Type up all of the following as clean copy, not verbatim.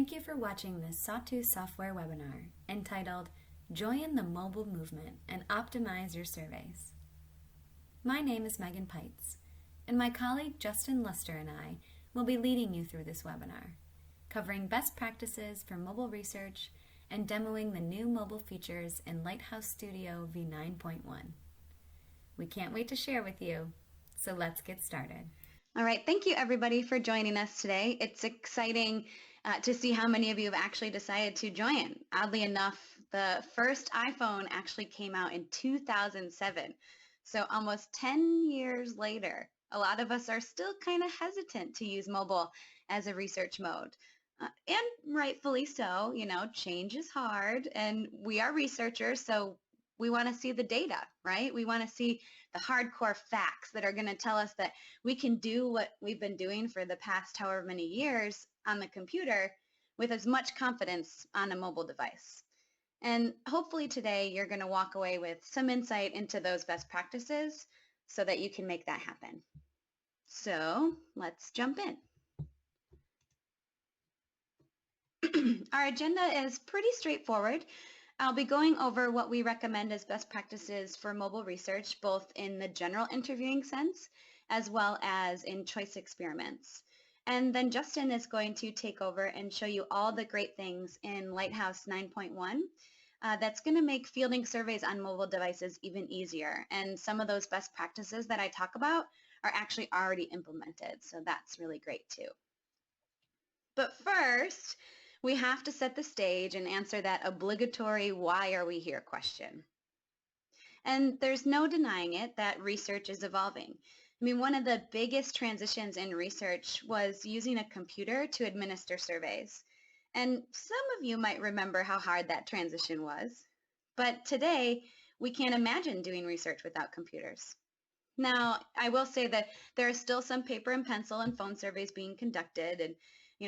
Thank you for watching this Sawtooth Software webinar entitled Join the Mobile Movement and Optimize Your Surveys. My name is Megan Pites, and my colleague Justin Luster and I will be leading you through this webinar, covering best practices for mobile research and demoing the new mobile features in Lighthouse Studio v9.1. We can't wait to share with you, so let's get started. All right, thank you everybody for joining us today. It's exciting to see how many of you have actually decided to join. Oddly enough, the first iPhone actually came out in 2007, so almost 10 years later. A lot of us are still kind of hesitant to use mobile as a research mode. And rightfully so, change is hard, and we are researchers, so we want to see the data, right? We want to see the hardcore facts that are going to tell us that we can do what we've been doing for the past however many years on the computer with as much confidence on a mobile device. And hopefully today you're going to walk away with some insight into those best practices so that you can make that happen. So let's jump in. Our agenda is pretty straightforward. I'll be going over what we recommend as best practices for mobile research, both in the general interviewing sense, as well as in choice experiments. And then Justin is going to take over and show you all the great things in Lighthouse 9.1 that's going to make fielding surveys on mobile devices even easier. And some of those best practices that I talk about are actually already implemented, so that's really great too. But first, we have to set the stage and answer that obligatory "why are we here" question. And there's no denying it that research is evolving. I mean, one of the biggest transitions in research was using a computer to administer surveys. And some of you might remember how hard that transition was. But today, we can't imagine doing research without computers. Now, I will say that there are still some paper and pencil and phone surveys being conducted, and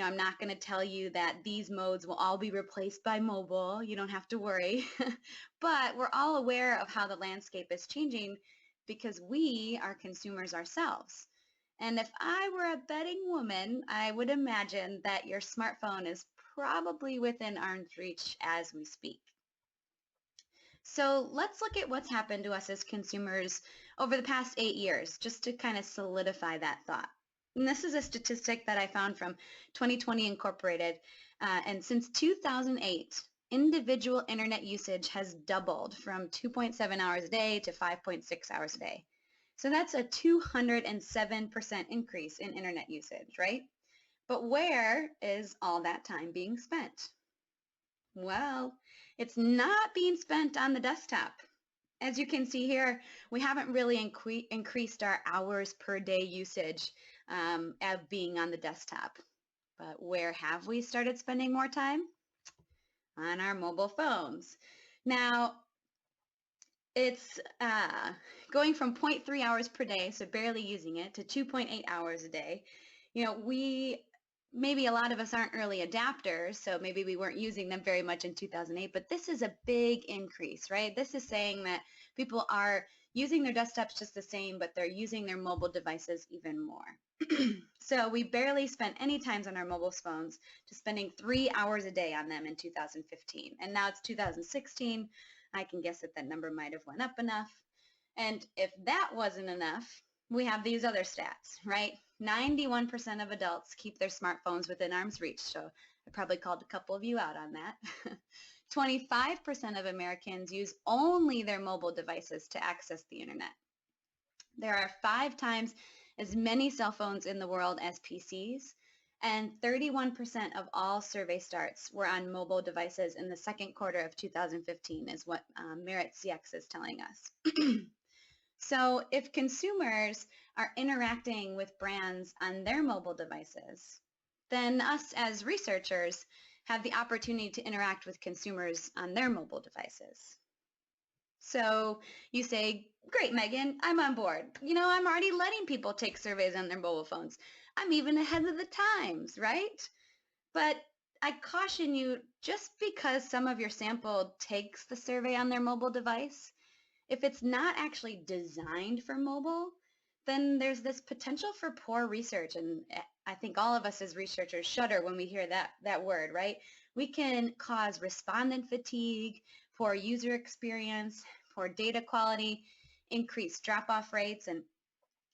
I'm not going to tell you that these modes will all be replaced by mobile. You don't have to worry. But we're all aware of how the landscape is changing because we are consumers ourselves. And if I were a betting woman, I would imagine that your smartphone is probably within arm's reach as we speak. So let's look at what's happened to us as consumers over the past 8 years, just to kind of solidify that thought. And this is a statistic that I found from 2020 Incorporated. And since 2008, individual internet usage has doubled from 2.7 hours a day to 5.6 hours a day. So that's a 207% increase in internet usage, right? But where is all that time being spent? Well, it's not being spent on the desktop. As you can see here, we haven't really increased our hours per day usage of being on the desktop. But where have we started spending more time? On our mobile phones. Now, it's going from 0.3 hours per day, so barely using it, to 2.8 hours a day. Maybe a lot of us aren't early adapters, so maybe we weren't using them very much in 2008, but this is a big increase, right? This is saying that people are using their desktops just the same, but they're using their mobile devices even more. So we barely spent any time on our mobile phones, just spending 3 hours a day on them in 2015. And now it's 2016. I can guess that that number might have went up enough. And if that wasn't enough, we have these other stats, right? 91% of adults keep their smartphones within arm's reach, so I probably called a couple of you out on that. 25% of Americans use only their mobile devices to access the internet. There are 5 times as many cell phones in the world as PCs, and 31% of all survey starts were on mobile devices in the second quarter of 2015 is what Merit CX is telling us. So if consumers are interacting with brands on their mobile devices, then us as researchers have the opportunity to interact with consumers on their mobile devices. So you say, great, Megan, I'm on board. I'm already letting people take surveys on their mobile phones. I'm even ahead of the times, right? But I caution you, just because some of your sample takes the survey on their mobile device, if it's not actually designed for mobile, then there's this potential for poor research. And I think all of us as researchers shudder when we hear that word, right? We can cause respondent fatigue, poor user experience, poor data quality, increased drop-off rates. And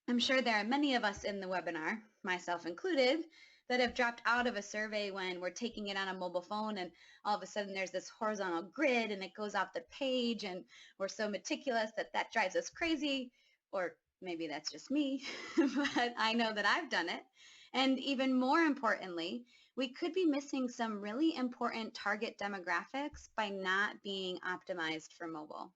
I'm sure there are many of us in the webinar, myself included, that have dropped out of a survey when we're taking it on a mobile phone and all of a sudden there's this horizontal grid and it goes off the page and we're so meticulous that drives us crazy, or maybe that's just me, but I know that I've done it. And even more importantly, we could be missing some really important target demographics by not being optimized for mobile.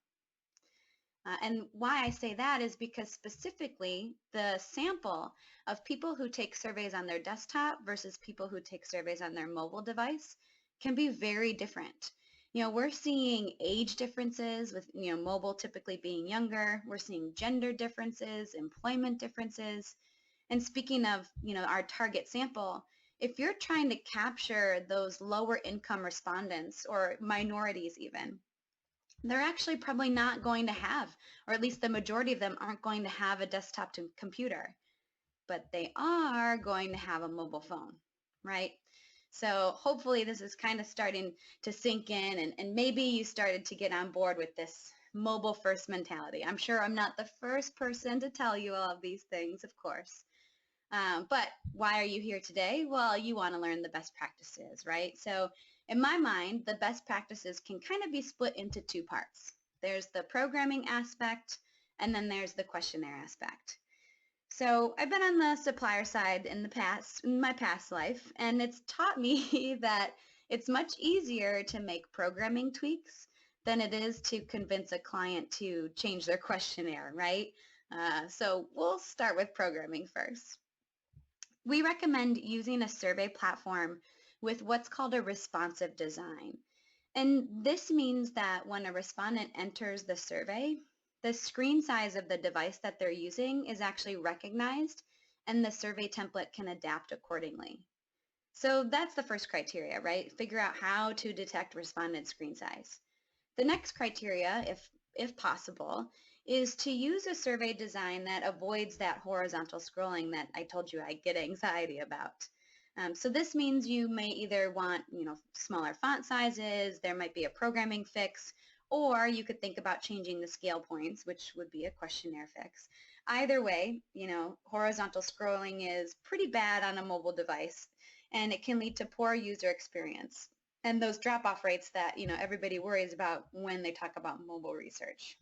And why I say that is because specifically the sample of people who take surveys on their desktop versus people who take surveys on their mobile device can be very different. We're seeing age differences with, mobile typically being younger. We're seeing gender differences, employment differences. And speaking of, our target sample, if you're trying to capture those lower income respondents or minorities even, they're actually probably not going to have, or at least the majority of them aren't going to have a desktop computer, but they are going to have a mobile phone, right? So hopefully this is kind of starting to sink in, and maybe you started to get on board with this mobile first mentality. I'm sure I'm not the first person to tell you all of these things, of course. But why are you here today? Well, you want to learn the best practices, right? So in my mind, the best practices can kind of be split into two parts. There's the programming aspect, and then there's the questionnaire aspect. So I've been on the supplier side in my past life, and it's taught me that it's much easier to make programming tweaks than it is to convince a client to change their questionnaire, right? So we'll start with programming first. We recommend using a survey platform with what's called a responsive design. And this means that when a respondent enters the survey, the screen size of the device that they're using is actually recognized and the survey template can adapt accordingly. So that's the first criteria, right? Figure out how to detect respondent screen size. The next criteria, if possible, is to use a survey design that avoids that horizontal scrolling that I told you I get anxiety about. So this means you may either want, smaller font sizes, there might be a programming fix, or you could think about changing the scale points, which would be a questionnaire fix. Either way, horizontal scrolling is pretty bad on a mobile device, and it can lead to poor user experience and those drop-off rates that, everybody worries about when they talk about mobile research.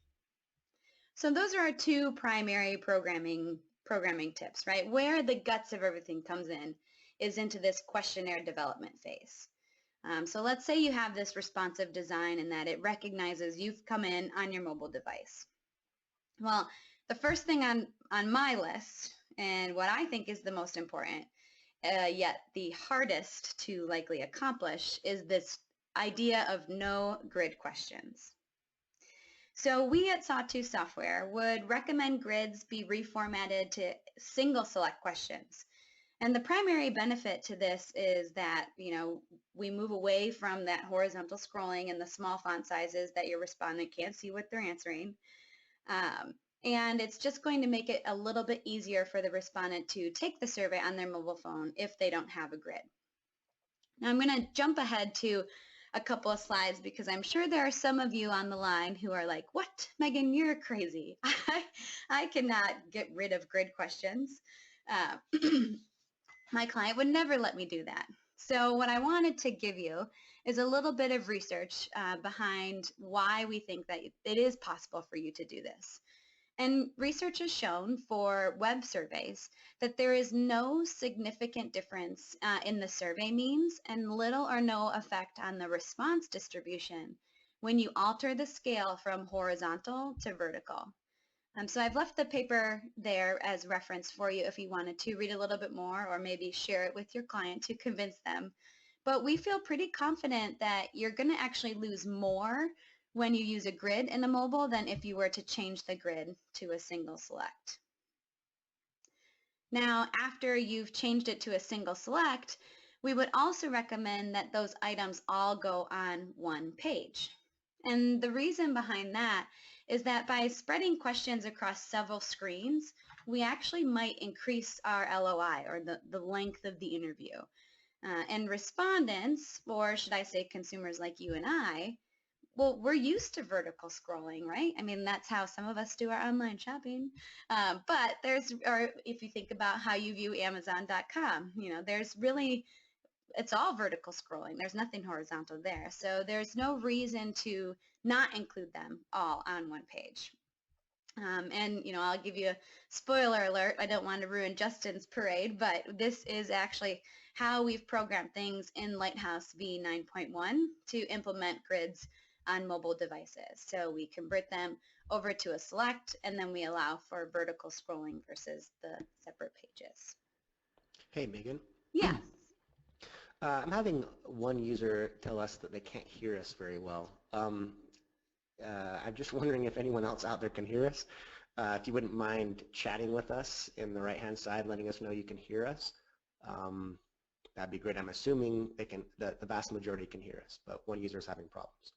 So those are our two primary programming tips, right? Where the guts of everything comes in is into this questionnaire development phase. So let's say you have this responsive design and that it recognizes you've come in on your mobile device. Well, the first thing on my list, and what I think is the most important, yet the hardest to likely accomplish, is this idea of no grid questions. So we at Sawtooth Software would recommend grids be reformatted to single select questions. And the primary benefit to this is that, we move away from that horizontal scrolling and the small font sizes that your respondent can't see what they're answering. And it's just going to make it a little bit easier for the respondent to take the survey on their mobile phone if they don't have a grid. Now I'm going to jump ahead to a couple of slides because I'm sure there are some of you on the line who are like, what, Megan, you're crazy. I cannot get rid of grid questions. My client would never let me do that. So what I wanted to give you is a little bit of research behind why we think that it is possible for you to do this. And research has shown for web surveys that there is no significant difference in the survey means and little or no effect on the response distribution when you alter the scale from horizontal to vertical. So I've left the paper there as reference for you if you wanted to read a little bit more or maybe share it with your client to convince them. But we feel pretty confident that you're going to actually lose more when you use a grid in a mobile than if you were to change the grid to a single select. Now, after you've changed it to a single select, we would also recommend that those items all go on one page. And the reason behind that is that by spreading questions across several screens, we actually might increase our LOI, or the length of the interview. And respondents, or should I say consumers like you and I, well, we're used to vertical scrolling, right? I mean, that's how some of us do our online shopping. But or if you think about how you view Amazon.com, there's really, it's all vertical scrolling. There's nothing horizontal there. So there's no reason to not include them all on one page. And I'll give you a spoiler alert. I don't want to ruin Justin's parade, but this is actually how we've programmed things in Lighthouse v9.1 to implement grids on mobile devices. So we convert them over to a select, and then we allow for vertical scrolling versus the separate pages. Hey, Megan. Yes. I'm having one user tell us that they can't hear us very well. I'm just wondering if anyone else out there can hear us. If you wouldn't mind chatting with us in the right-hand side, letting us know you can hear us, that'd be great. I'm assuming the vast majority can hear us, but one user is having problems.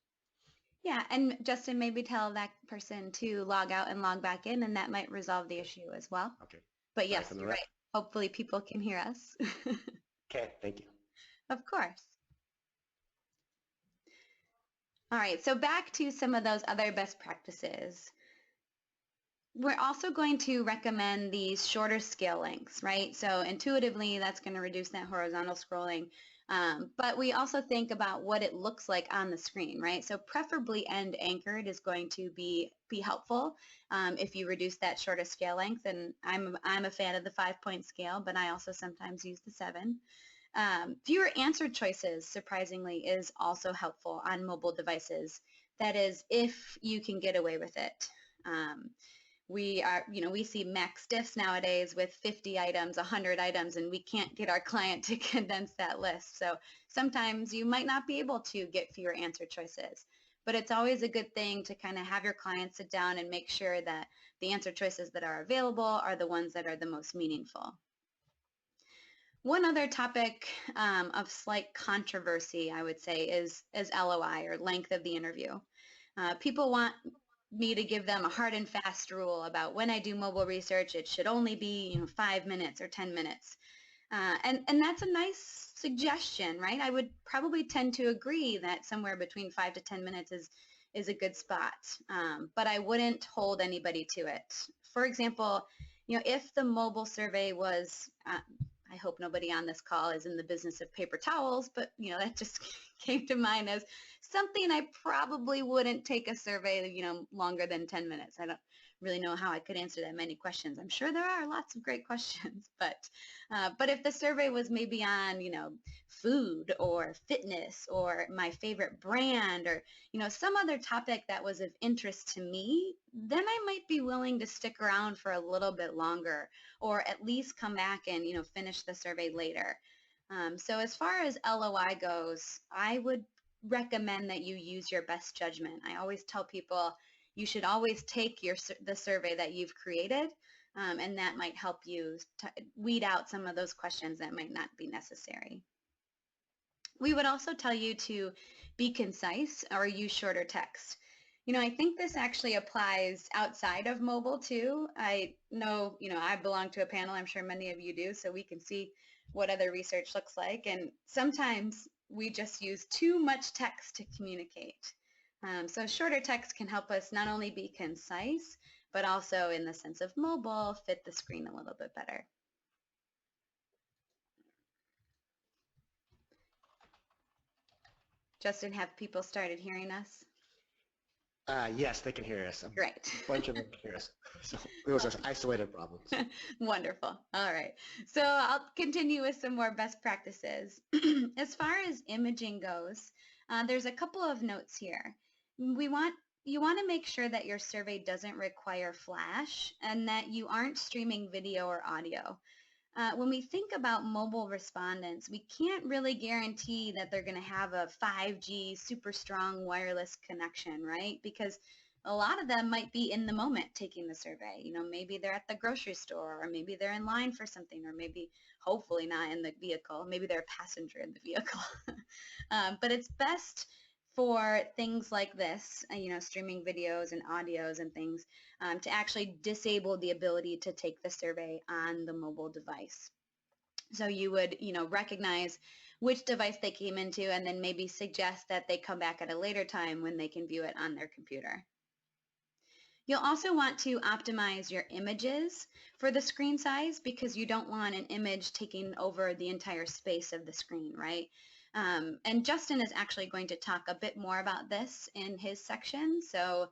Yeah, and Justin, maybe tell that person to log out and log back in, and that might resolve the issue as well. Okay. But yes, you're right. Hopefully people can hear us. Okay, thank you. Of course. All right, so back to some of those other best practices. We're also going to recommend these shorter scale lengths, right? So intuitively, that's going to reduce that horizontal scrolling. But we also think about what it looks like on the screen, right? So preferably end anchored is going to be helpful if you reduce that shorter scale length. And I'm a fan of the 5-point scale, but I also sometimes use the 7. Fewer answer choices, surprisingly, is also helpful on mobile devices. That is, if you can get away with it. We see max diffs nowadays with 50 items, 100 items, and we can't get our client to condense that list. So sometimes you might not be able to get fewer answer choices, but it's always a good thing to kind of have your client sit down and make sure that the answer choices that are available are the ones that are the most meaningful. One other topic of slight controversy, I would say, is LOI, or length of the interview. People want me to give them a hard and fast rule about when I do mobile research, it should only be 5 minutes or 10 minutes. And that's a nice suggestion, right? I would probably tend to agree that somewhere between 5 to 10 minutes is a good spot, but I wouldn't hold anybody to it. For example, if the mobile survey was, I hope nobody on this call is in the business of paper towels, but that just came to mind as something I probably wouldn't take a survey, longer than 10 minutes. I don't really know how I could answer that many questions. I'm sure there are lots of great questions, but if the survey was maybe on, food or fitness or my favorite brand or, some other topic that was of interest to me, then I might be willing to stick around for a little bit longer, or at least come back and, finish the survey later. So as far as LOI goes, I would recommend that you use your best judgment. I always tell people you should always take the survey that you've created, and that might help you weed out some of those questions that might not be necessary. We would also tell you to be concise or use shorter text. I think this actually applies outside of mobile too. I know, I belong to a panel, I'm sure many of you do, so we can see what other research looks like. And sometimes we just use too much text to communicate. So shorter text can help us not only be concise, but also in the sense of mobile, fit the screen a little bit better. Justin, have people started hearing us? Yes, they can hear us. Great. A bunch of them can hear us. So it was just isolated problems. Wonderful. All right. So I'll continue with some more best practices. As far as imaging goes, there's a couple of notes here. You want to make sure that your survey doesn't require flash and that you aren't streaming video or audio. When we think about mobile respondents, we can't really guarantee that they're going to have a 5G super strong wireless connection, right? Because a lot of them might be in the moment taking the survey. Maybe they're at the grocery store, or maybe they're in line for something, or maybe, hopefully not in the vehicle. Maybe they're a passenger in the vehicle. But it's best for things like this, streaming videos and audios and things, to actually disable the ability to take the survey on the mobile device. So you would, recognize which device they came into and then maybe suggest that they come back at a later time when they can view it on their computer. You'll also want to optimize your images for the screen size because you don't want an image taking over the entire space of the screen, right? And Justin is actually going to talk a bit more about this in his section, so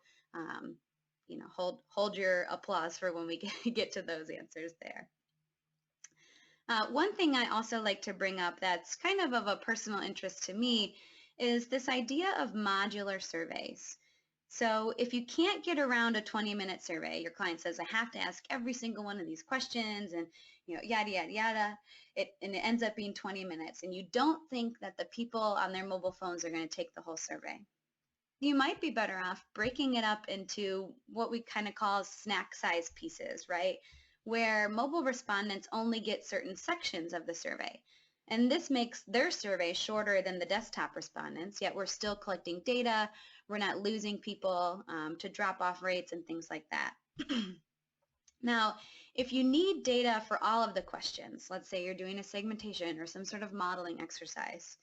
hold your applause for when we get to those answers there. One thing I also like to bring up that's kind of a personal interest to me is this idea of modular surveys. So if you can't get around a 20-minute survey, your client says, I have to ask every single one of these questions and yada, yada, yada, and it ends up being 20 minutes, and you don't think that the people on their mobile phones are going to take the whole survey. You might be better off breaking it up into what we kind of call snack size pieces, right? Where mobile respondents only get certain sections of the survey. And this makes their survey shorter than the desktop respondents, yet we're still collecting data. We're not losing people to drop-off rates and things like that. Now, if you need data for all of the questions, let's say you're doing a segmentation or some sort of modeling exercise,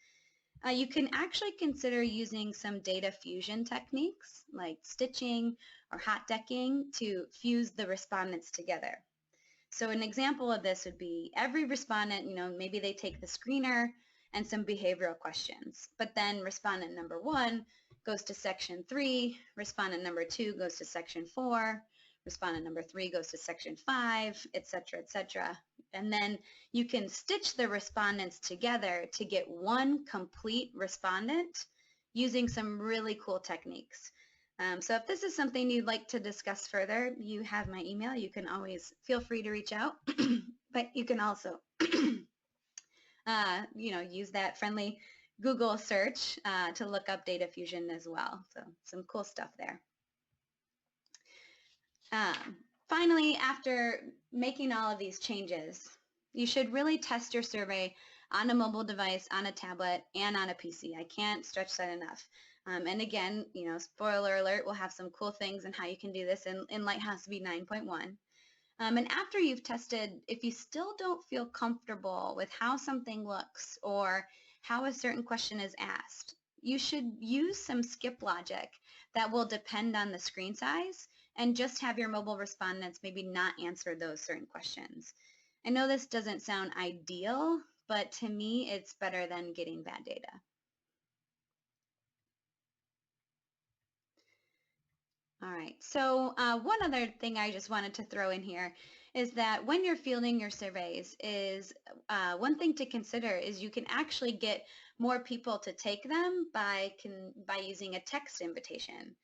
you can actually consider using some data fusion techniques like stitching or hot decking to fuse the respondents together. So an example of this would be every respondent, maybe they take the screener and some behavioral questions, but then respondent number 1 goes to section 3, respondent number 2 goes to section 4, respondent number 3 goes to section 5, etc., etc. And then you can stitch the respondents together to get one complete respondent using some really cool techniques. So if this is something you'd like to discuss further, you have my email. You can always feel free to reach out, but you can also, use that friendly Google search to look up data fusion as well. So some cool stuff there. Finally, after making all of these changes, you should really test your survey on a mobile device, on a tablet, and on a PC. I can't stretch that enough. And again, spoiler alert, we'll have some cool things on how you can do this in Lighthouse v9.1. And after you've tested, if you still don't feel comfortable with how something looks or how a certain question is asked, you should use some skip logic that will depend on the screen size and just have your mobile respondents maybe not answer those certain questions. I know this doesn't sound ideal, but to me, it's better than getting bad data. All right, so one other thing I just wanted to throw in here is that when you're fielding your surveys is one thing to consider is you can actually get more people to take them by using a text invitation.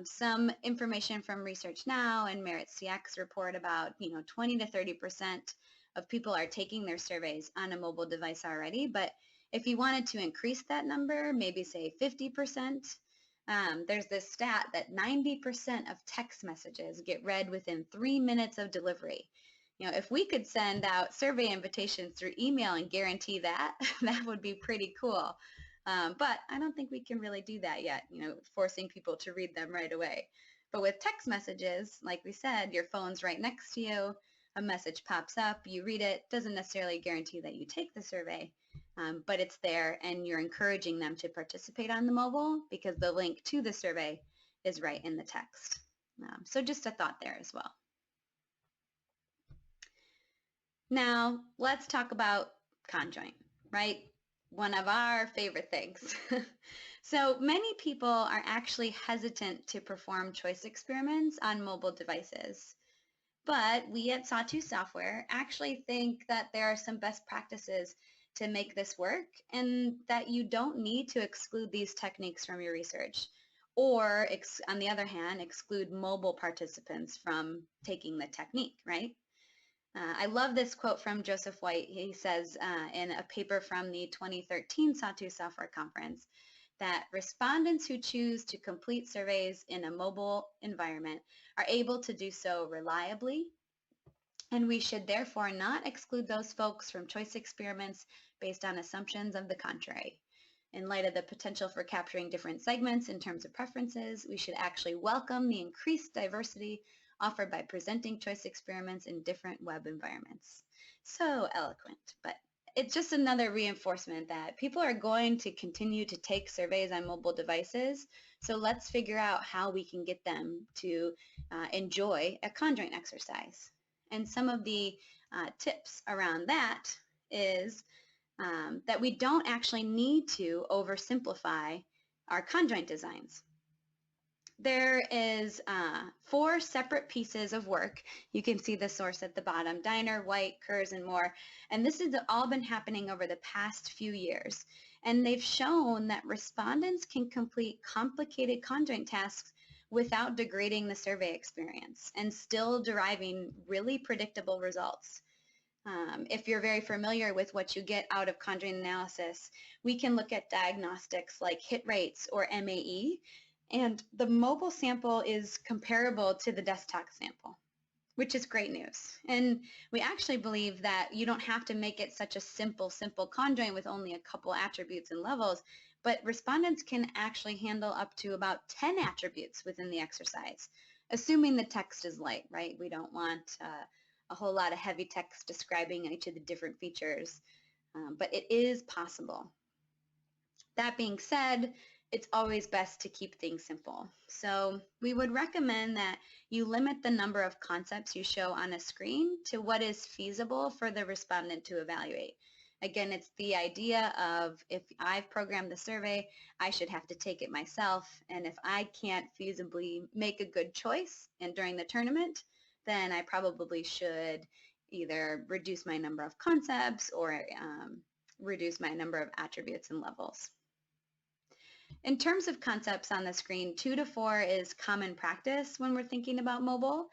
Some information from Research Now and Merit CX report about 20 to 30% of people are taking their surveys on a mobile device already, but if you wanted to increase that number, maybe say 50%, there's this stat that 90% of text messages get read within 3 minutes of delivery. If we could send out survey invitations through email and guarantee that, that would be pretty cool. But I don't think we can really do that yet, forcing people to read them right away. But with text messages, like we said, your phone's right next to you, a message pops up, you read it, doesn't necessarily guarantee that you take the survey, but it's there and you're encouraging them to participate on the mobile because the link to the survey is right in the text. So just a thought there as well. Now, let's talk about conjoint, right? One of our favorite things. So many people are actually hesitant to perform choice experiments on mobile devices. But we at Sawtooth Software actually think that there are some best practices to make this work and that you don't need to exclude these techniques from your research or, on the other hand, exclude mobile participants from taking the technique, right? I love this quote from Joseph White. He says in a paper from the 2013 Sawtooth Software Conference that respondents who choose to complete surveys in a mobile environment are able to do so reliably, and we should therefore not exclude those folks from choice experiments based on assumptions of the contrary. In light of the potential for capturing different segments in terms of preferences, we should actually welcome the increased diversity offered by presenting choice experiments in different web environments. So eloquent, but it's just another reinforcement that people are going to continue to take surveys on mobile devices. So let's figure out how we can get them to enjoy a conjoint exercise. And some of the tips around that is that we don't actually need to oversimplify our conjoint designs. There is 4 separate pieces of work. You can see the source at the bottom: Diner, White, Kurz, and more. And this has all been happening over the past few years. And they've shown that respondents can complete complicated conjoint tasks without degrading the survey experience and still deriving really predictable results. If you're very familiar with what you get out of conjoint analysis, we can look at diagnostics like hit rates or MAE, and the mobile sample is comparable to the desktop sample, which is great news. And we actually believe that you don't have to make it such a simple conjoint with only a couple attributes and levels, but respondents can actually handle up to about 10 attributes within the exercise, assuming the text is light, right? We don't want a whole lot of heavy text describing each of the different features, but it is possible. That being said, it's always best to keep things simple. So we would recommend that you limit the number of concepts you show on a screen to what is feasible for the respondent to evaluate. Again, it's the idea of, if I've programmed the survey, I should have to take it myself, and if I can't feasibly make a good choice during the tournament, then I probably should either reduce my number of concepts or reduce my number of attributes and levels. In terms of concepts on the screen, 2 to 4 is common practice when we're thinking about mobile.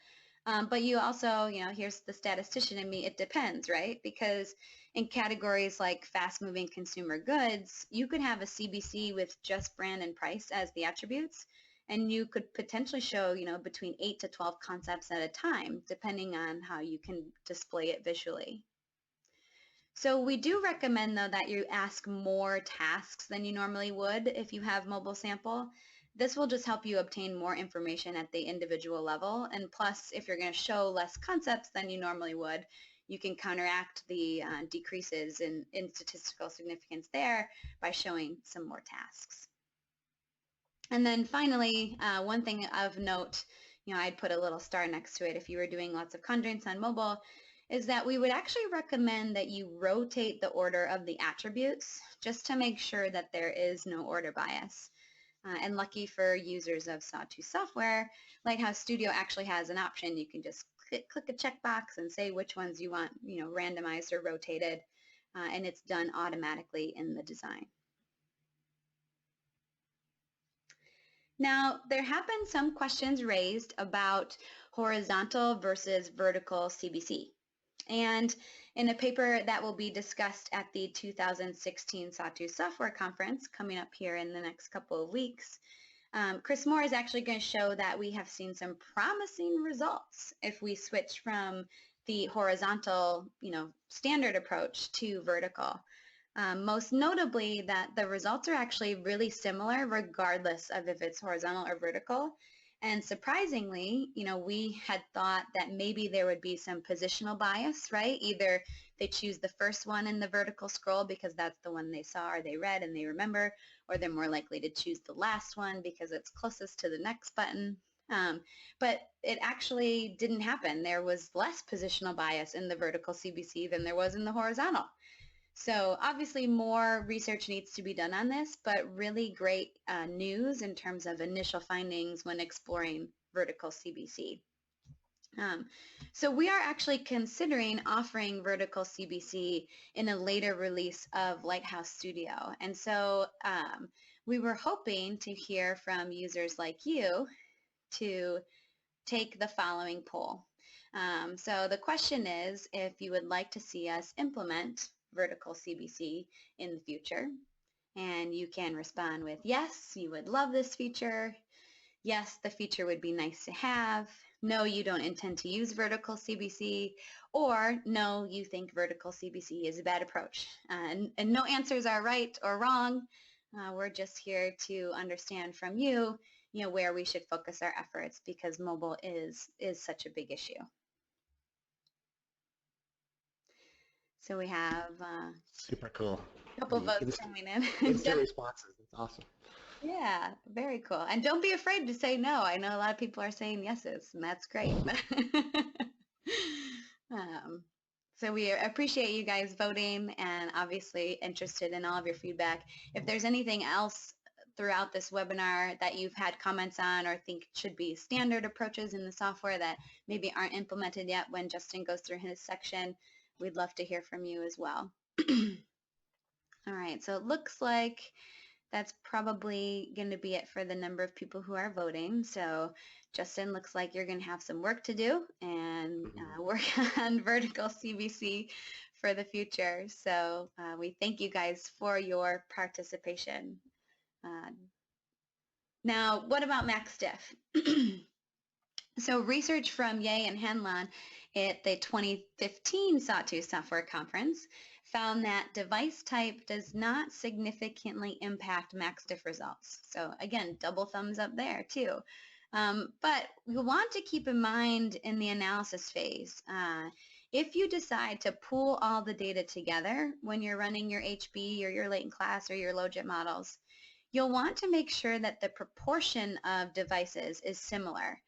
But you also, here's the statistician in me, it depends, right? Because in categories like fast-moving consumer goods, you could have a CBC with just brand and price as the attributes, and you could potentially show, between 8 to 12 concepts at a time, depending on how you can display it visually. So we do recommend, though, that you ask more tasks than you normally would if you have mobile sample. This will just help you obtain more information at the individual level, and plus, if you're going to show less concepts than you normally would, you can counteract the decreases in statistical significance there by showing some more tasks. And then finally, one thing of note, I'd put a little star next to it if you were doing lots of conjoints on mobile, is that we would actually recommend that you rotate the order of the attributes just to make sure that there is no order bias. And lucky for users of Sawtooth Software, Lighthouse Studio actually has an option. You can just click a checkbox and say which ones you want, randomized or rotated, and it's done automatically in the design. Now, there have been some questions raised about horizontal versus vertical CBC. And in a paper that will be discussed at the 2016 Sawtooth Software Conference coming up here in the next couple of weeks, Chris Moore is actually going to show that we have seen some promising results if we switch from the horizontal, standard approach to vertical. Most notably that the results are actually really similar regardless of if it's horizontal or vertical. And surprisingly, we had thought that maybe there would be some positional bias, right? Either they choose the first one in the vertical scroll because that's the one they saw or they read and they remember, or they're more likely to choose the last one because it's closest to the next button. But it actually didn't happen. There was less positional bias in the vertical CBC than there was in the horizontal. So obviously more research needs to be done on this, but really great news in terms of initial findings when exploring vertical CBC. So we are actually considering offering vertical CBC in a later release of Lighthouse Studio. And so we were hoping to hear from users like you to take the following poll. So the question is if you would like to see us implement vertical CBC in the future, and you can respond with yes, you would love this feature, yes, the feature would be nice to have, no, you don't intend to use vertical CBC, or no, you think vertical CBC is a bad approach. And no answers are right or wrong. We're just here to understand from you, where we should focus our efforts because mobile is such a big issue. So we have super cool. A couple votes coming in. Instant responses. That's awesome. Yeah, very cool. And don't be afraid to say no. I know a lot of people are saying yeses, and that's great. So we appreciate you guys voting and obviously interested in all of your feedback. If there's anything else throughout this webinar that you've had comments on or think should be standard approaches in the software that maybe aren't implemented yet when Justin goes through his section, we'd love to hear from you as well. All right, so it looks like that's probably going to be it for the number of people who are voting. So Justin, looks like you're going to have some work to do and work on vertical CBC for the future. So we thank you guys for your participation. Now, what about MaxDiff? So research from Ye and Hanlon at the 2015 Sawtooth Software Conference found that device type does not significantly impact MaxDiff results. So again, double thumbs up there too. But we want to keep in mind in the analysis phase, if you decide to pool all the data together when you're running your HB or your latent class or your logit models, you'll want to make sure that the proportion of devices is similar.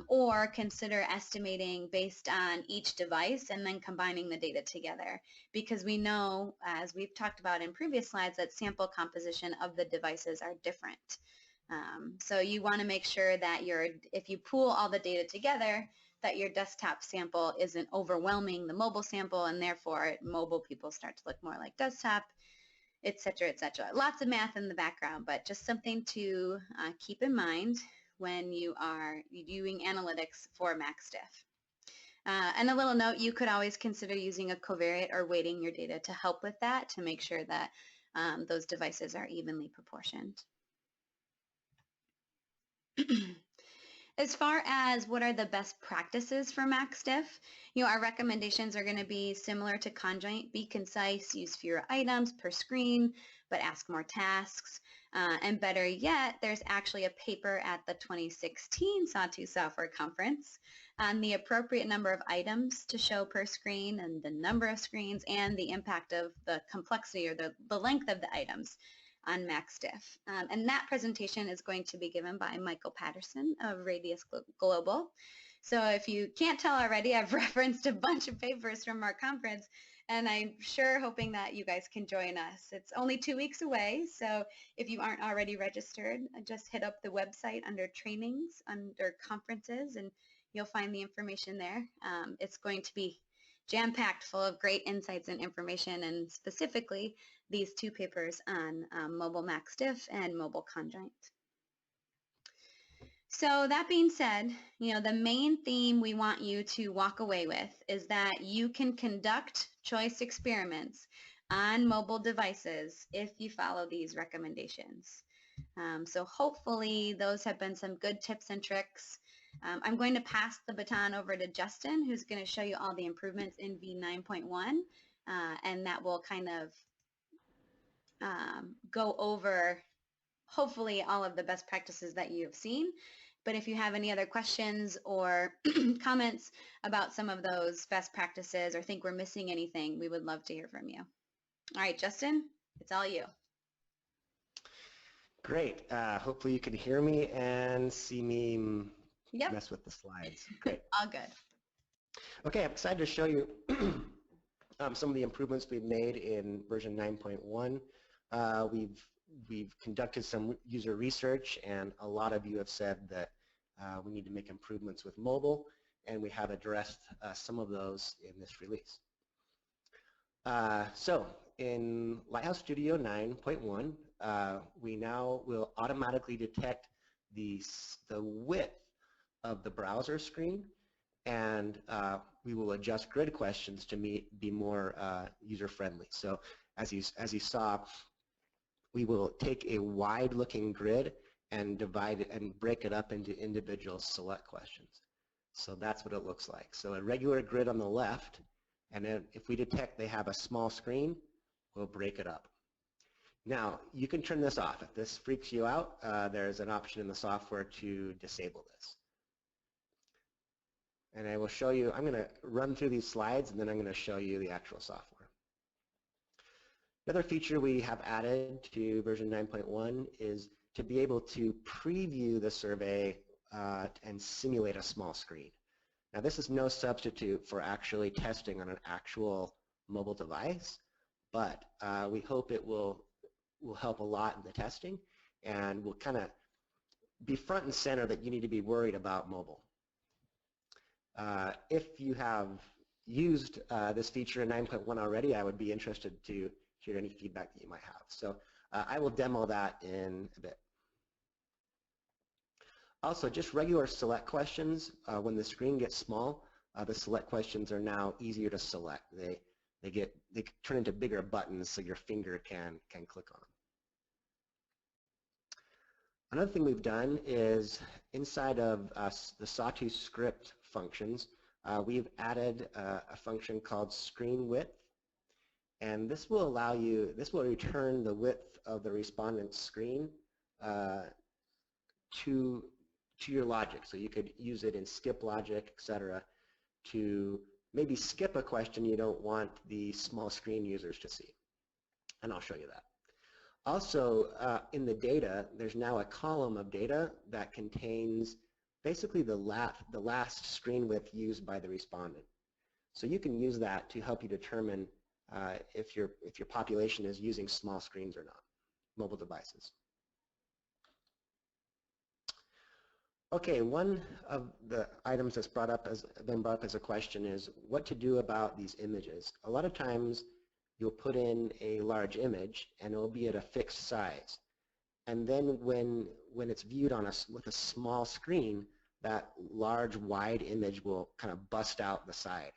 Or consider estimating based on each device and then combining the data together, because we know, as we've talked about in previous slides, that sample composition of the devices are different. So you want to make sure that if you pool all the data together, that your desktop sample isn't overwhelming the mobile sample, and therefore mobile people start to look more like desktop, et cetera, et cetera. Lots of math in the background, but just something to keep in mind when you are doing analytics for MaxDiff. And a little note, you could always consider using a covariate or weighting your data to help with that, to make sure that those devices are evenly proportioned. As far as what are the best practices for MaxDiff, our recommendations are going to be similar to conjoint: be concise, use fewer items per screen, but ask more tasks. And better yet, there's actually a paper at the 2016 Sawtooth Software Conference on the appropriate number of items to show per screen and the number of screens and the impact of the complexity or the length of the items on MaxDiff. And that presentation is going to be given by Michael Patterson of Radius Global. So if you can't tell already, I've referenced a bunch of papers from our conference, and I'm sure hoping that you guys can join us. It's only 2 weeks away, so if you aren't already registered, just hit up the website under trainings, under conferences, and you'll find the information there. It's going to be jam-packed full of great insights and information, and specifically these 2 papers on mobile MaxDiff and mobile conjoint. So that being said, the main theme we want you to walk away with is that you can conduct choice experiments on mobile devices if you follow these recommendations. So hopefully those have been some good tips and tricks. I'm going to pass the baton over to Justin, who's going to show you all the improvements in V9.1, and that will kind of go over hopefully all of the best practices that you've seen. But if you have any other questions or comments about some of those best practices or think we're missing anything, we would love to hear from you. All right, Justin, it's all you. Great. Hopefully you can hear me and see me mess with the slides. Great. All good. Okay, I'm excited to show you some of the improvements we've made in version 9.1. We've conducted some user research, and a lot of you have said that we need to make improvements with mobile, and we have addressed some of those in this release. So in Lighthouse Studio 9.1, we now will automatically detect the width of the browser screen, and we will adjust grid questions to be more user-friendly. So as you saw, we will take a wide-looking grid and divide it and break it up into individual select questions. So that's what it looks like. So a regular grid on the left, and then if we detect they have a small screen, we'll break it up. Now, you can turn this off. If this freaks you out, there's an option in the software to disable this. And I will show you, I'm going to run through these slides and then I'm going to show you the actual software. Another feature we have added to version 9.1 is to be able to preview the survey and simulate a small screen. Now this is no substitute for actually testing on an actual mobile device, but we hope it will help a lot in the testing and will kind of be front and center that you need to be worried about mobile. If you have used this feature in 9.1 already, I would be interested to hear any feedback that you might have. So I will demo that in a bit. Also, just regular select questions, when the screen gets small, the select questions are now easier to select. They turn into bigger buttons so your finger can click on them. Another thing we've done is inside of the Sawtooth script functions, we've added a function called screen width, and this will allow you, this will return the width of the respondent's screen to your logic. So you could use it in skip logic, etc., to maybe skip a question you don't want the small screen users to see. And I'll show you that. Also, in the data, there's now a column of data that contains basically the last screen width used by the respondent. So you can use that to help you determine if your population is using small screens or not, mobile devices. Okay, one of the items that's been brought up as a question is what to do about these images. A lot of times you'll put in a large image and it will be at a fixed size. And then when it's viewed on with a small screen, that large wide image will kind of bust out the side.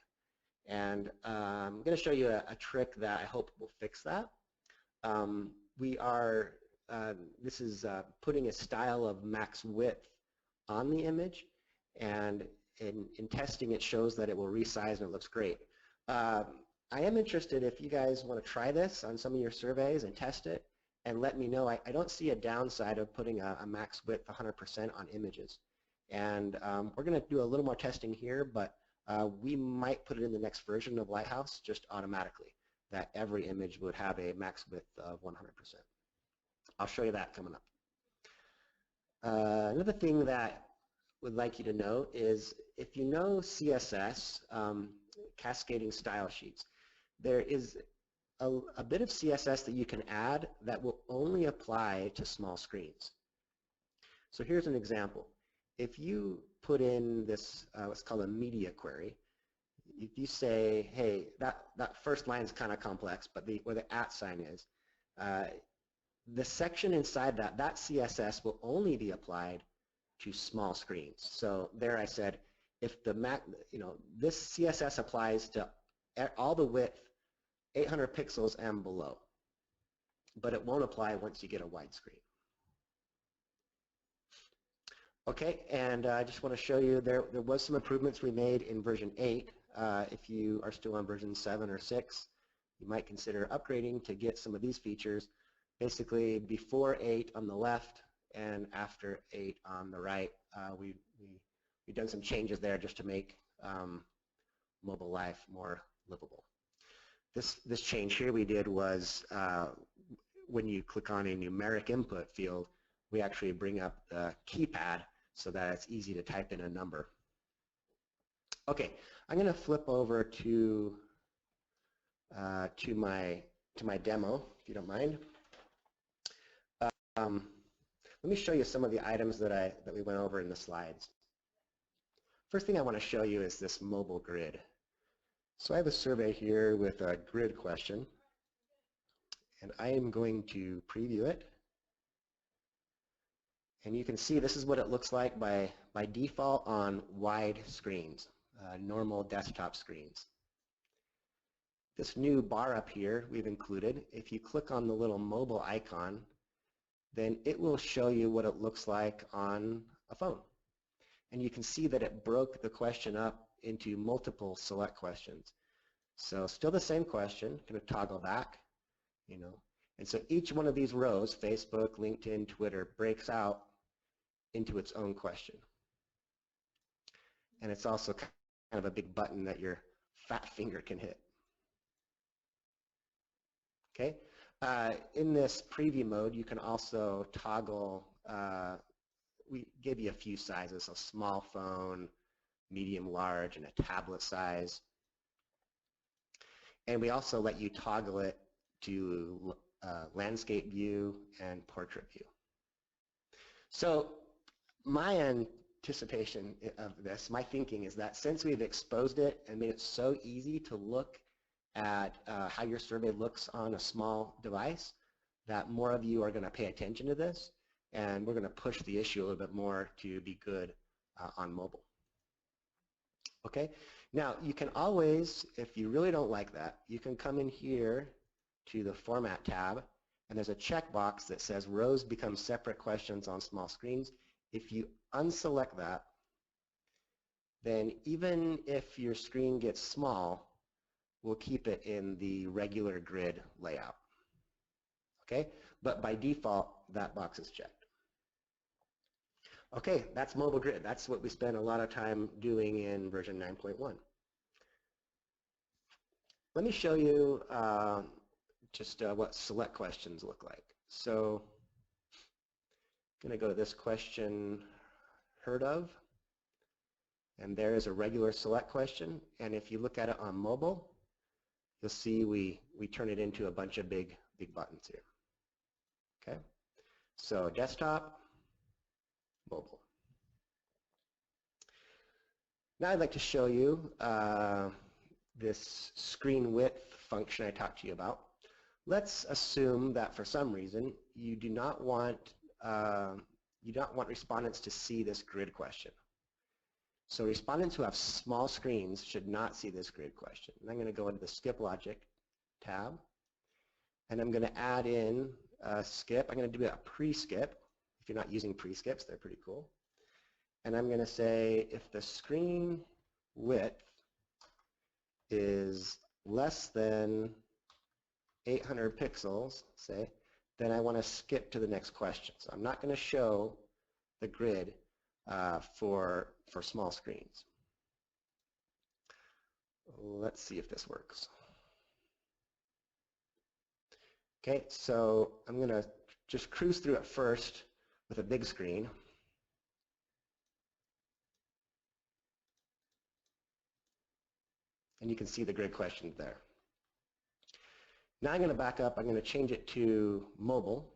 And I'm going to show you a trick that I hope will fix that. This is putting a style of max width on the image, and in testing it shows that it will resize and it looks great. I am interested if you guys want to try this on some of your surveys and test it and let me know. I don't see a downside of putting a max width 100% on images. And we're going to do a little more testing here, but we might put it in the next version of Lighthouse just automatically, that every image would have a max width of 100%. I'll show you that coming up. Another thing that would like you to know is if you know CSS, cascading style sheets, there is a bit of CSS that you can add that will only apply to small screens. So here's an example. If you put in this what's called a media query, if you say, hey, that first line is kind of complex, but where the @ sign is, the section inside that CSS will only be applied to small screens. So there I said, if this CSS applies to all the width 800 pixels and below, but it won't apply once you get a widescreen. Okay, and I just want to show you there was some improvements we made in version 8. If you are still on version 7 or 6, you might consider upgrading to get some of these features. Basically, before 8 on the left and after 8 on the right, we've done some changes there just to make mobile life more livable. This change here we did was when you click on a numeric input field, we actually bring up the keypad so that it's easy to type in a number. Okay, I'm going to flip over to my demo, if you don't mind. Let me show you some of the items that we went over in the slides. First thing I want to show you is this mobile grid. So I have a survey here with a grid question, and I am going to preview it. And you can see this is what it looks like by default on wide screens, normal desktop screens. This new bar up here we've included, if you click on the little mobile icon, then it will show you what it looks like on a phone. And you can see that it broke the question up into multiple select questions. So still the same question, going to toggle back, And so each one of these rows, Facebook, LinkedIn, Twitter, breaks out into its own question. And it's also kind of a big button that your fat finger can hit. Okay. In this preview mode, you can also toggle, we gave you a few sizes, a small phone, medium, large, and a tablet size. And we also let you toggle it to landscape view and portrait view. So my anticipation of this, my thinking is that since we've exposed it and made it so easy to look at how your survey looks on a small device, that more of you are going to pay attention to this, and we're going to push the issue a little bit more to be good on mobile. Okay, now you can always, if you really don't like that, you can come in here to the Format tab, and there's a checkbox that says rows become separate questions on small screens. If you unselect that, then even if your screen gets small, we'll keep it in the regular grid layout. Okay, but by default, that box is checked. Okay, that's mobile grid. That's what we spent a lot of time doing in version 9.1. Let me show you just what select questions look like. So I'm going to go to this question, heard of, and there is a regular select question, and if you look at it on mobile, you'll see we turn it into a bunch of big buttons here. Okay, so desktop, mobile. Now I'd like to show you this screen width function I talked to you about. Let's assume that for some reason you do not want respondents to see this grid question. So respondents who have small screens should not see this grid question. And I'm going to go into the skip logic tab, and I'm going to add in a skip. I'm going to do a pre-skip. If you're not using pre-skips, they're pretty cool. And I'm going to say if the screen width is less than 800 pixels, say, then I want to skip to the next question. So I'm not going to show the grid for small screens. Let's see if this works. Okay, so I'm going to just cruise through it first with a big screen. And you can see the grid questions there. Now I'm going to back up. I'm going to change it to mobile.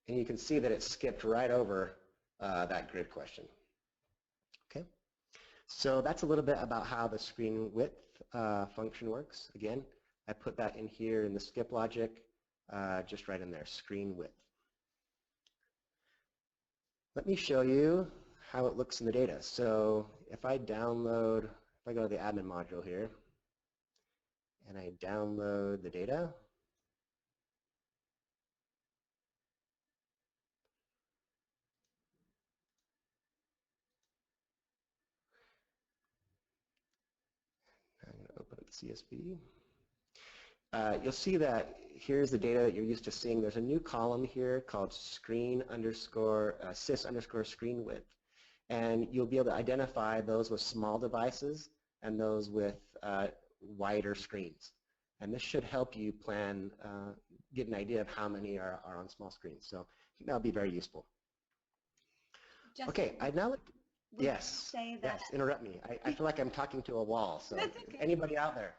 And you can see that it skipped right over that grid question. Okay, so that's a little bit about how the screen width function works. Again, I put that in here in the skip logic, just right in there, screen width. Let me show you how it looks in the data. So if I download, if I go to the admin module here, and I download the data, I'm going to open up the CSV. You'll see that here's the data that you're used to seeing. There's a new column here called screen underscore sys underscore screen width, and you'll be able to identify those with small devices and those with wider screens. And this should help you plan, get an idea of how many are on small screens. So that'll be very useful. Justin, okay, I'd now like to, yes, say that, yes, interrupt me. I feel like I'm talking to a wall, so That's okay. Anybody out there?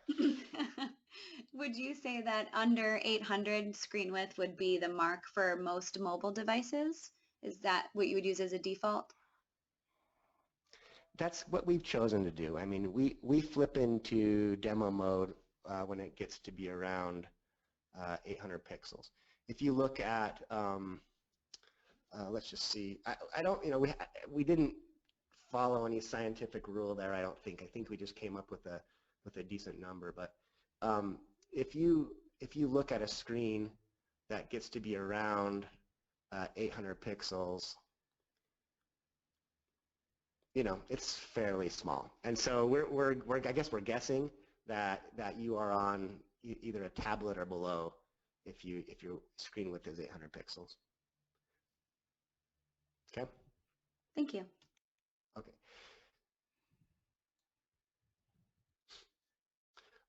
Would you say that under 800 screen width would be the mark for most mobile devices? Is that what you would use as a default? That's what we've chosen to do. I mean, we flip into demo mode when it gets to be around 800 pixels. If you look at, let's just see, I don't, you know, we didn't follow any scientific rule there, I don't think. I think we just came up with a decent number. But if you look at a screen that gets to be around 800 pixels, you know, it's fairly small. And so I guess we're guessing that you are on either a tablet or below if your screen width is 800 pixels. Okay? Thank you. Okay.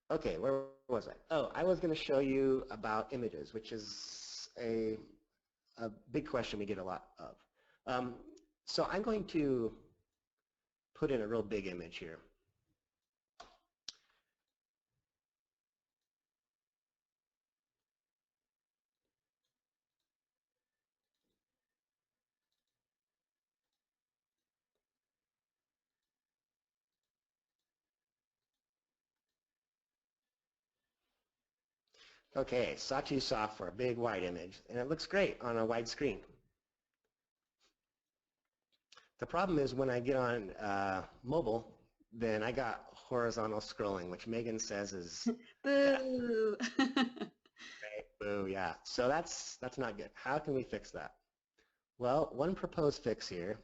Okay, where was I? Oh, I was going to show you about images, which is a big question we get a lot of. So I'm going to put in a real big image here. Okay, Sawtooth Software, big wide image, and it looks great on a wide screen. The problem is when I get on mobile, then I got horizontal scrolling, which Megan says is Boo! right, boo, yeah. So that's not good. How can we fix that? Well, one proposed fix here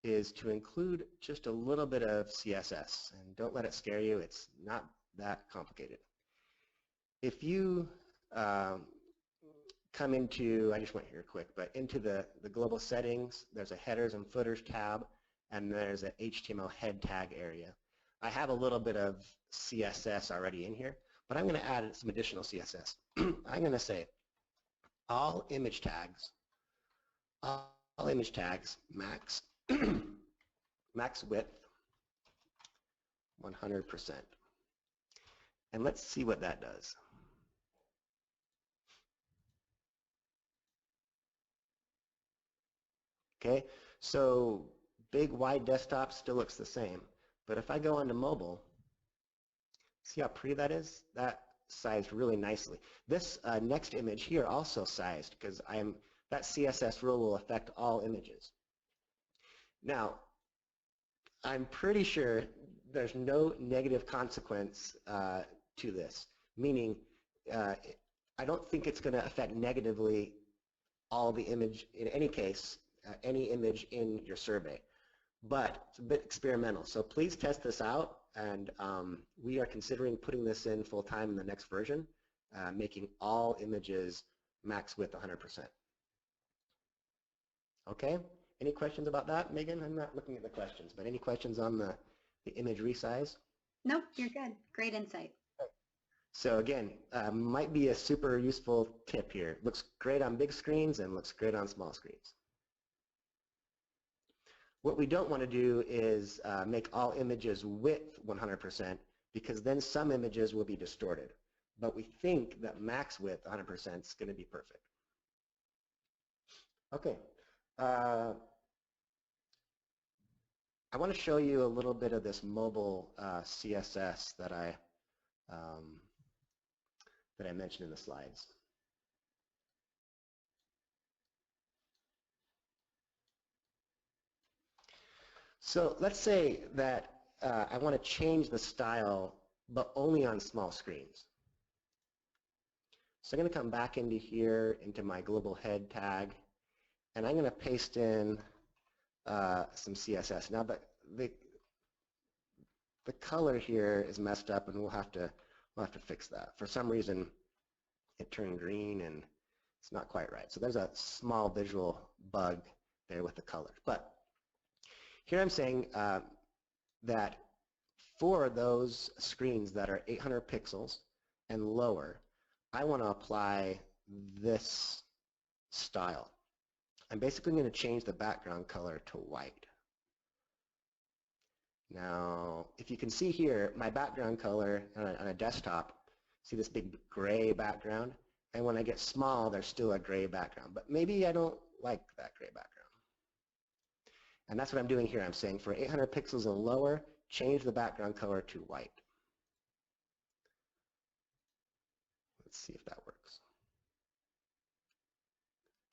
is to include just a little bit of CSS, and don't let it scare you. It's not that complicated. If you come into, I just went here quick, but into the global settings, there's a headers and footers tab, and there's an HTML head tag area. I have a little bit of CSS already in here, but I'm going to add some additional CSS. I'm going to say all image tags max max width 100%. And let's see what that does. Okay, so big wide desktop still looks the same, but if I go onto mobile, see how pretty that is? That sized really nicely. This next image here also sized because that CSS rule will affect all images. Now, I'm pretty sure there's no negative consequence to this, meaning I don't think it's going to affect negatively all the image, in any case, any image in your survey. But it's a bit experimental, so please test this out, and we are considering putting this in full-time in the next version, making all images max width 100%. Okay? Any questions about that, Megan? I'm not looking at the questions, but any questions on the image resize? Nope, you're good. Great insight. So again, might be a super useful tip here. Looks great on big screens and looks great on small screens. What we don't want to do is make all images width 100% because then some images will be distorted. But we think that max width 100% is going to be perfect. Okay. I want to show you a little bit of this mobile CSS that I mentioned in the slides. So let's say that I want to change the style, but only on small screens. So I'm going to come back into here, into my global head tag, and I'm going to paste in some CSS. Now the color here is messed up, and we'll have to fix that. For some reason, it turned green, and it's not quite right. So there's a small visual bug there with the color. But here I'm saying that for those screens that are 800 pixels and lower, I want to apply this style. I'm basically going to change the background color to white. Now, if you can see here, my background color on a desktop, see this big gray background? And when I get small, there's still a gray background. But maybe I don't like that gray background. And that's what I'm doing here. I'm saying for 800 pixels and lower, change the background color to white. Let's see if that works.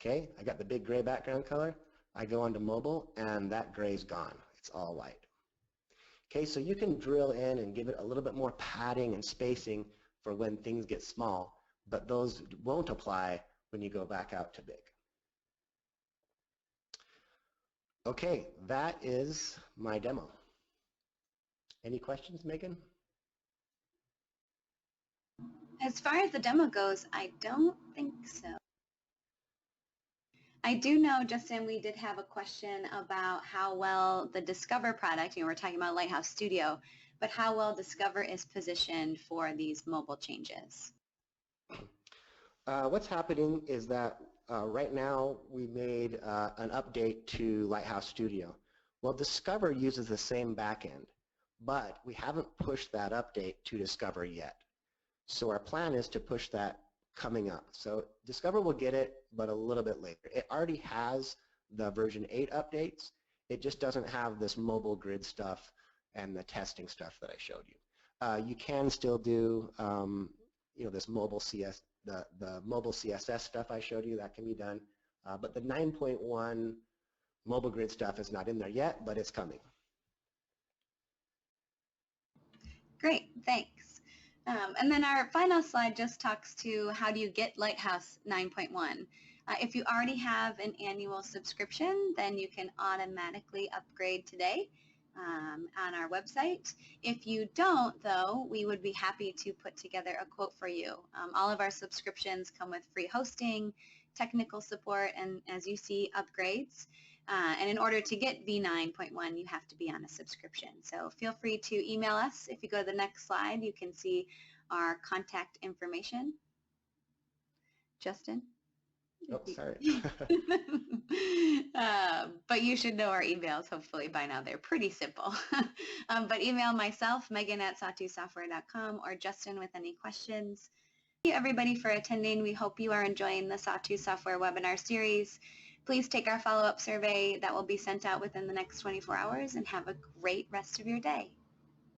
Okay, I got the big gray background color. I go onto mobile, and that gray's gone. It's all white. Okay, so you can drill in and give it a little bit more padding and spacing for when things get small, but those won't apply when you go back out to big. Okay, that is my demo. Any questions, Megan? As far as the demo goes, I don't think so. I do know, Justin, we did have a question about how well the Discover product, we're talking about Lighthouse Studio, but how well Discover is positioned for these mobile changes. What's happening is that right now we made an update to Lighthouse Studio. Well, Discover uses the same backend, but we haven't pushed that update to Discover yet. So our plan is to push that coming up. So Discover will get it, but a little bit later. It already has the version 8 updates. It just doesn't have this mobile grid stuff and the testing stuff that I showed you. You can still do this mobile CS, the mobile CSS stuff I showed you, that can be done. But the 9.1 mobile grid stuff is not in there yet, but it's coming. Great, thanks. And then our final slide just talks to how do you get Lighthouse 9.1. If you already have an annual subscription, then you can automatically upgrade today on our website. If you don't, though, we would be happy to put together a quote for you. All of our subscriptions come with free hosting, technical support, and as you see, upgrades. And in order to get V9.1, you have to be on a subscription. So feel free to email us. If you go to the next slide, you can see our contact information. Justin? Oh, sorry. But you should know our emails, hopefully, by now. They're pretty simple. But email myself, Megan@SawtoothSoftware.com, or Justin with any questions. Thank you, everybody, for attending. We hope you are enjoying the Sawtooth Software webinar series. Please take our follow-up survey that will be sent out within the next 24 hours and have a great rest of your day.